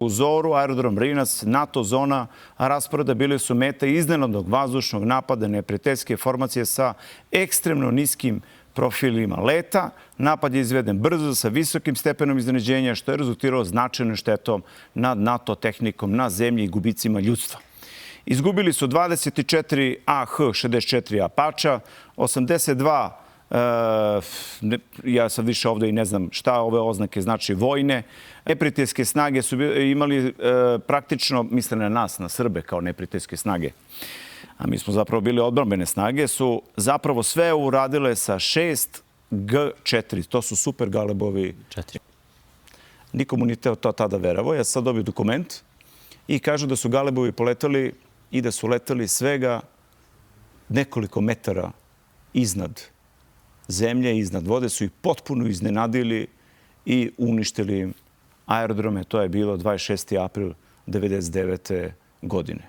U zoru, aerodrom Brinac, NATO zona rasporeda bili su meta iznenadnog vazdušnog napada neprijateljske formacije sa ekstremno niskim profilima leta. Napad je izveden brzo sa visokim stepenom iznenađenja, što je rezultiralo značajnom štetom nad NATO tehnikom na zemlji i gubicima ljudstva. Izgubili su 24 AH-64 Apača, 82 ja sad više ovdje i ne znam šta ove oznake znači vojne. Neprijateljske snage su imali praktično, misle na nas, na Srbe kao neprijateljske snage, a mi smo zapravo bili odbrambene snage, su zapravo sve uradile sa 6 G4. To su super Galebovi 4. Nikomu nije teo to tada verovo. Ja sad dobio dokument i kažu da su Galebovi poletali i da su letali svega nekoliko metara iznad zemlje, iznad vode, su ih potpuno iznenadili i uništili aerodrome. To je bilo 26. april 1999. godine.